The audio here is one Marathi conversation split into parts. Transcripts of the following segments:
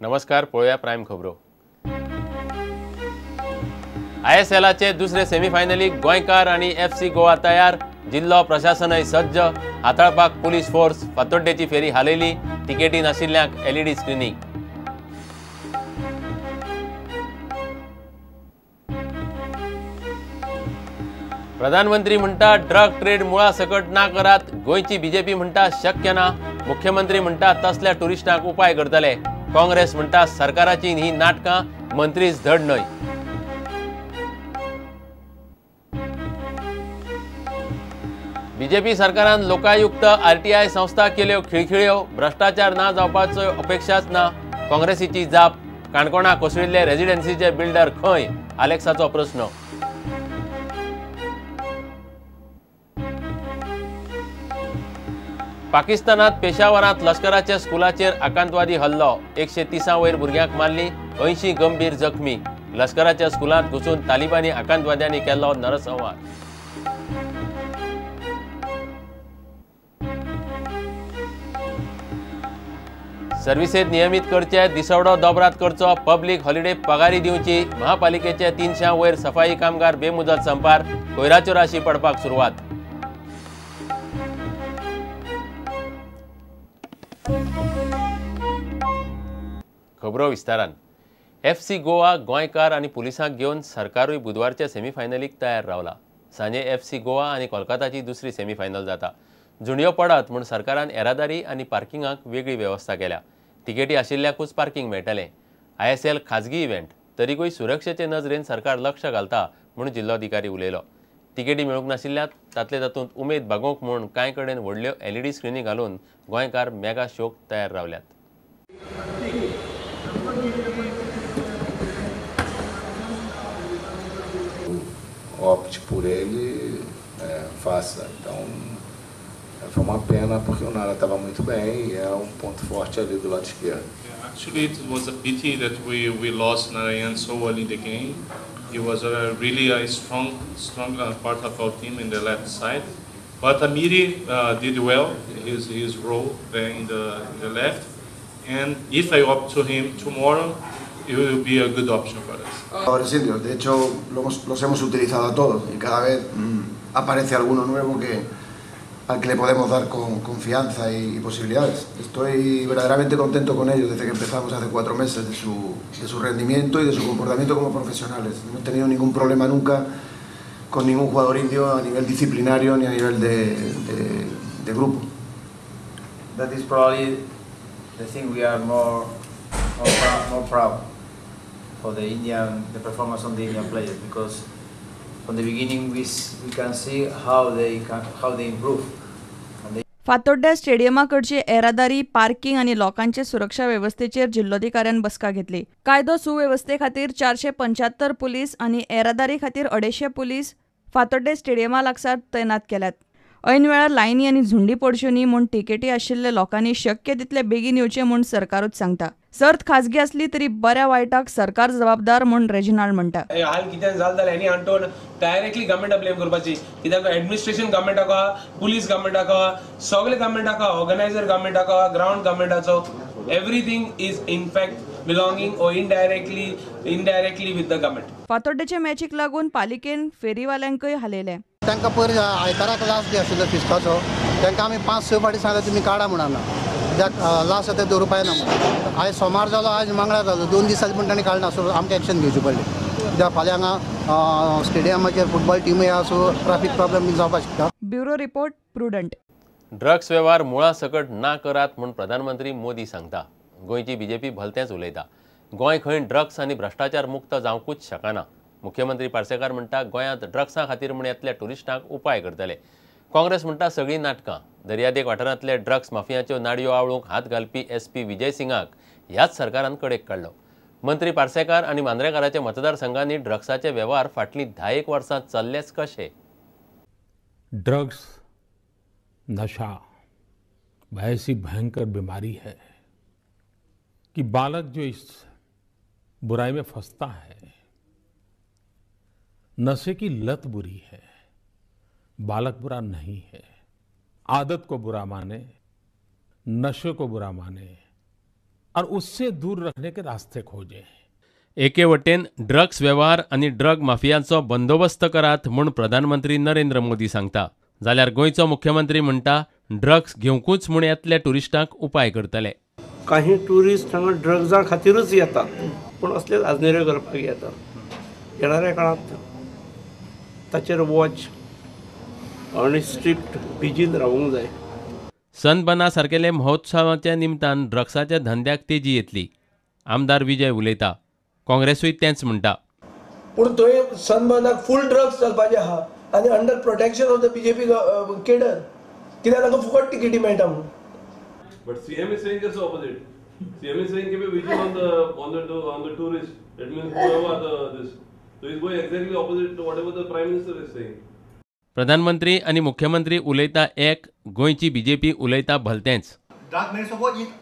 नमस्कार, पळोवया प्रायम खबरो। ISLचे दुसरे सेमीफायनलीक गोंयकार आणि FC गोवा तयार। जिल्लो प्रशासनय सज्ज। हाताळपाक पुलीस फोर्स। फातोड्डेची फेरी हालयली। तिकेटी नाशिल्ल्यांक LED स्क्रीनिंग। प्रधानमंत्री म्हणटा ड्रग ट्रेड मुळा सकट ना करात। गोंयची BJP म्हणटा शक्य ना। मुख्यमंत्री म्हणटा तसल्या टुरिस्टांक उपाय करतले। काँग्रेस म्हणटा सरकाराची ही नाटकां, मंत्रीच धड न्हय। BJP सरकारान लोकायुक्त RTI संस्था केल्यो खिळखिळ्यो। भ्रष्टाचार ना जावपाचो अपेक्षाच ना। काँग्रेसीची जाप। काणकोणा कोसळिल्ले रेजिडेन्सीचे बिल्डर खंय? आलेक्साचो प्रस्न। पाकिस्तानात पेशावरांत लष्कराच्या स्कुलाचेर आकांतवादी हल्लो। 130 वयर भुरग्यांक मारली। 80 गंभीर जखमी। लष्कराच्या स्कुलांत घुसून तालिबानी आकांतवाद्यांनी केलो नरसंहार। सर्विसेत नियमित करचे। दिसवडो दोबरात करचो। पब्लीक हॉलिडे पगारी दिवची। महापालिकेचे 300 वयर सफाई कामगार बेमुदत संपार। कोयराच्यो राशी पडपाक सुरवात। खबरो विस्तारान। FC गोवा गोंयकार आणि पुलिसांक घेवन सरकारूय बुधवारच्या सेमीफायनलीक तयार रावला। सांजे FC गोवा आणि कोलकाताची दुसरी सेमीफायनल जाता। जुणयो पडत म्हूण सरकारान येरादारी आणि पार्किंगाक वेगळी व्यवस्था केल्या। तिकेटी आशिल्ल्याकूच पार्किंग मेळटलें। ISL खाजगी इव्हेंट, तरीकूय सुरक्षेचे नजरेन सरकार लक्ष घालता म्हूण जिल्लोधिकारी उलयलो। तिकेटी मेळूंक नाशिल्ल्यात तातले तातूंत उमेद भागोवंक म्हूण कांय कडेन व्हडल्यो LED स्क्रीनी घालून गोंयकार मेगा शोक तयार रावल्यात। Opte por ele, faça. Então, foi uma pena porque o Nara estava muito bem e era ponto forte ali do lado esquerdo. Actually, it was a pity that we lost Narayan so early in the game. He was really a strong part of our team in the left side. But Amiri did well his role there in the left. And if I opt to him tomorrow, it will be a good option for us. Jugadores indios, de hecho los hemos utilizado a todos y cada vez aparece alguno nuevo al que le podemos dar con confianza y posibilidades. Estoy verdaderamente contento con ellos desde que empezamos hace 4 meses de su rendimiento y de su comportamiento como profesionales. No he tenido ningún problema nunca con ningún jugador indio a nivel disciplinario ni a nivel de grupo. That is probably the thing we are more proud for the performance of the Indian players, because from the beginning we can see how they improve. फातोड्डे स्टेडियमाकडची येरादारी, पार्किंग आणि लोकांचे सुरक्षा व्यवस्थेचेर जिल्लोधिकाऱ्यान बसका घेतली। कायदो सुव्यवस्थे खातीर 475 पुलीस आणि येरादारी खातीर 250 पुलीस फातोड्डे स्टेडियमा लागसार तैनात केल्यात। ऐन वेळार लायनी आणि झुंडी पडच्यो न्ही म्हूण तिकेटी आशिल्ल्या लोकांनी शक्य तितले बेगीन येवचें म्हूण सरकारूच सांगता। सर्त खाजगी असली तरी बऱ्या वायटाक सरकार जबाबदार म्हूण रेजिनाल्ड म्हणटा। हाल कितें जालें जाल्यार एनी हांटून डायरेक्टली गव्हर्मेंटा ब्लेम करपाची, कित्याक एडमिनिस्ट्रेशन गव्हर्मेंटाक आहा, पुलीस गव्हर्मेंटाक आहा, सगळे गव्हर्मेंटाक आहा, ऑर्गनायझर गव्हर्मेंटाक आहा, ग्राउंड गव्हर्मेंटाचो। Everything is in fact belonging or indirectly with the government. फातोड्डेच्या मॅचीक लागून पालिकेन फेरीवाल्यांकय हालयले। तांकां पयर आयताराक लास्ट डे आशिल्लो फिस्काचो, तांकां आमी 5-6 फावटी सांगता तुमी काडा म्हणून कित्याक लास्ट ते दवरुपाय ना म्हणून। आयज सोमार जालो, आयज मंगळार जालो, 2 दिसांनी पूण तांणी काडना, सो आमकां एक्शन घेवची पडली। कित्याक फाल्यां हांगा स्टेडियमाचेर फुटबॉल टीमूय आहा, सो ट्रॅफिक प्रॉब्लेम बी जावपाक शकता। Bureau report, prudent. ड्रग्स व्यवहार मुळा सकट ना करात म्हूण प्रधानमंत्री मोदी सांगता। गोंयची BJP भलतेंच उलयता। गोंय खंय ड्रग्स आनी भ्रष्टाचार मुक्त जावंकूच शकना। मुख्यमंत्री पार्सेकार म्हणटा गोंयांत ड्रग्सां खातीर म्हूण येतल्या टुरिस्टांक उपाय करतले। काँग्रेस म्हणटा सगळी नाटकां। दर्यादेग वाठारांतले ड्रग्स माफियाच्यो नाडयो आवळूंक हात घालपी SP विजय सिंगाक ह्याच सरकारान कडेक काडलो। मंत्री पार्सेकार आनी मांद्रेकाराच्या मतदारसंघांनी ड्रग्साचे वेव्हार फाटलीं 10 वर्सां चल्लेच कशे? ड्रग्स, नशा वह ऐसी भयंकर बीमारी है कि बालक जो इस बुराई में फंसता है, नशे की लत बुरी है, बालक बुरा नहीं है। आदत को बुरा माने, नशे को बुरा माने, और उससे दूर रखने के रास्ते खोजे। एके वटेन ड्रग्स वेव्हार आनी ड्रग माफियांचो बंदोबस्त करात म्हूण प्रधानमंत्री नरेंद्र मोदी सांगता, जाल्यार गोंयचो मुख्यमंत्री म्हणटा ड्रग्स घेवंकूच म्हूण येतल्या टुरिस्टांक उपाय करतले. काही टुरिस्ट हांगा ड्रग्जा खातीरच येतात, पूण असले आजनेऱ्यो करपाक येतात. येणाऱ्या काळात ताचेर वॉच आनी स्ट्रिक्ट विजील रावूंक जाय. सनबर्ना सारकेले महोत्सवाच्या निमतान ड्रग्साच्या धंद्याक तेजी येतली. आमदार विजय उलयता. काँग्रेसूय तेंच म्हणटा. पूण थंय सनबर्नाक फूल ड्रग्स चलपाचे आहा आनी under protection of the BJP cadre, कित्याक तांकां फुकट टिकेटी मेळटा म्हणून. But CM is saying just the opposite. CM is saying keep a vigil on the tourists. That means whoever this. So he's going exactly opposite to whatever the Prime Minister is saying. प्रधानमंत्री आणि मुख्यमंत्री उलयता एक, गोंयची बीजेपी उलयता भलतेंच. Drug minister,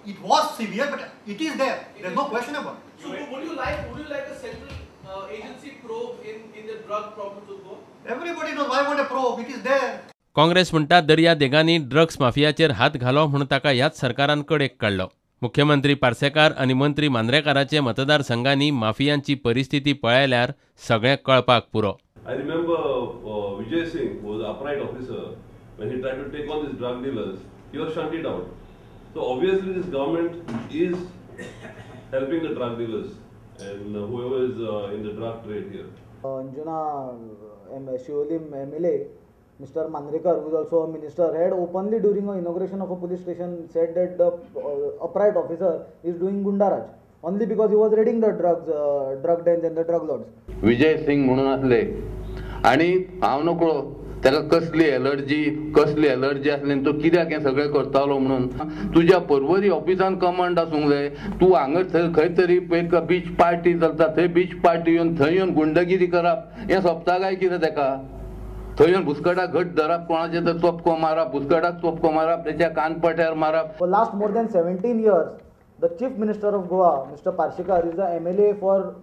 it was severe, but it is there. There's no question about it. So would you like a central agency probe in the drug problems of Goa? Everybody knows why I want a probe. It is there. Congress म्हणटा दर्या देगांनी ड्रग्स माफियाचेर हात घालो म्हणून ताका ह्याच सरकारान कडेक काडलो. मुख्यमंत्री पार्सेकार आणि मंत्री मांद्रेकाराचे मतदारसंघांनी माफियांची परिस्थिती पळयल्यार सगळें कळपाक पुरो. I remember Vijay Singh, who was an upright officer, when he tried to take on these drug dealers, he was shunted out. So obviously this government is helping the drug dealers and whoever is in the drug trade here. Anjuna Shiolim MLA, Mr. Mandrekar, who is also a minister, had openly during an inauguration of a police station said that the upright officer is doing gundaraj only because he was raiding the drug dens and the drug lords. Vijay Singh म्हणून असले आणि हांव नकळो ताका कसली एलर्जी असली तो कित्याक हें सगळें करतालो म्हणून. तुज्या पर्वरी ऑफिसान कमांड आसूंक जाय. तूं हांगा खंय तरी एक बीच पार्टी चलता, थंय बीच पार्टी येवन थंय येवन गुंडगिरी करप हें सोंपता काय कितें ताका? थंय येवन बुसकटाक घट धरप, कोणाचे तर चोपको मारप, बुसकटाक चोपको मारप, त्याच्या कानपट्यार मारप. For last more than 17 years, the Chief Minister of Goa, Mr. Parshikar, is the MLA for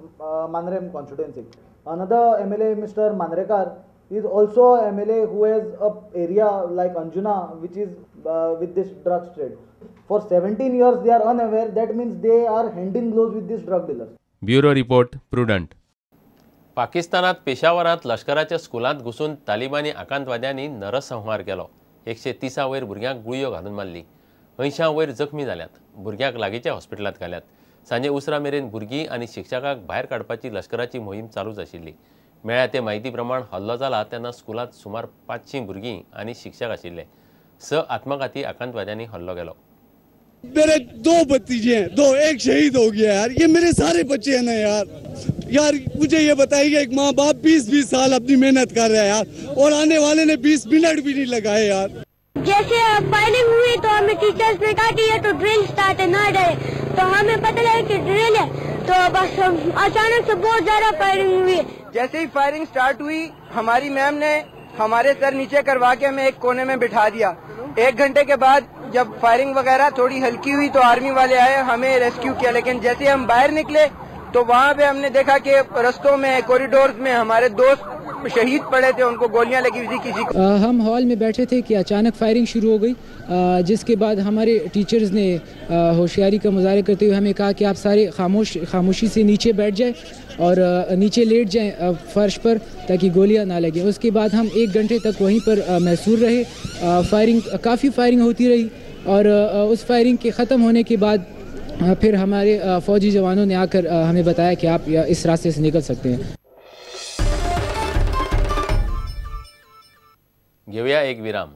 Mandrem constituency. Another MLA, Mr. Mandrekar, is also MLA who has a area like Anjuna, which is with this drugs trade. For 17 years, they are unaware. That means they are hand in gloves with these drug dealers. Bureau report prudent. पाकिस्तानात पेशावरांत लष्कराच्या स्कुलांत घुसून तालिबानी आकांतवाद्यांनी नरसंहार केलो. 130 वयर भुरग्यांक गुळयो घालून मारली. 80 वयर जखमी जाल्यात. भुरग्यांक लागींच्या हॉस्पिटलांत घाल्यात. सांजे उसरा मेरेन भुरगीं आनी शिक्षकांक भायर काडपाची लष्कराची मोहीम चालूच आशिल्ली. मेळ्ळ्या ते म्हायती प्रमाण हल्लो जाला तेन्ना स्कुलांत सुमार 500 भुरगीं आनी शिक्षक आशिल्ले. 6 आत्मघाती आकांतवाद्यांनी हल्लो केलो. मेरे 2 भतीजे हैं, एक शहीद हो गया यार. ये मेरे सारे बच्चे हैं ना यार मुझे ये बताइए, एक माँ बाप 20-20 साल अपनी मेहनत कर रहा है यार, और आने वाले ने 20 मिनट भी नहीं लगाए यार. जैसे फायरिंग हुई तो हमें टीचर्स ने कहा कि ये तो ड्रिल स्टार्ट है ना रहे, तो हमें पता लगा कि ड्रिल है, तो बस अचानक से बहुत ज्यादा फायरिंग हुई. जैसे ही फायरिंग स्टार्ट हुई हमारी मैम ने हमारे सर नीचे करवा के हमें एक कोने में बिठा दिया. 1 घंटे के बाद जब फायरिंग वगैरह थोड़ी हल्की हुई तो आर्मी वाले आए, हमें रेस्क्यू किया. लेकिन जैसे हम बाहर निकले तो वहाँ पे हमने देखा कि रस्तों में कॉरिडोर्स में हमारे दोस्त शहीद पड़े थे, उनको गोलियां लगी हुई थी किसी को. हम हॉल में बैठे थे कि अचानक फायरिंग शुरू हो गई, जिसके बाद हमारे टीचर्स ने होशियारी का मुजाहरा करते हुए हमें कहा कि आप सारे खामोशी से नीचे बैठ जाएं और नीचे लेट जाएं फर्श पर ताकि गोलियां ना लगें. उसके बाद हम 1 घंटे तक वहीं पर महसूर रहे. काफ़ी फायरिंग होती रही और उस फायरिंग के ख़त्म होने के बाद फिर हमारे फौजी जवानों ने आकर हमें बताया कि आप इस रास्ते से निकल सकते हैं. घेऊया एक विराम.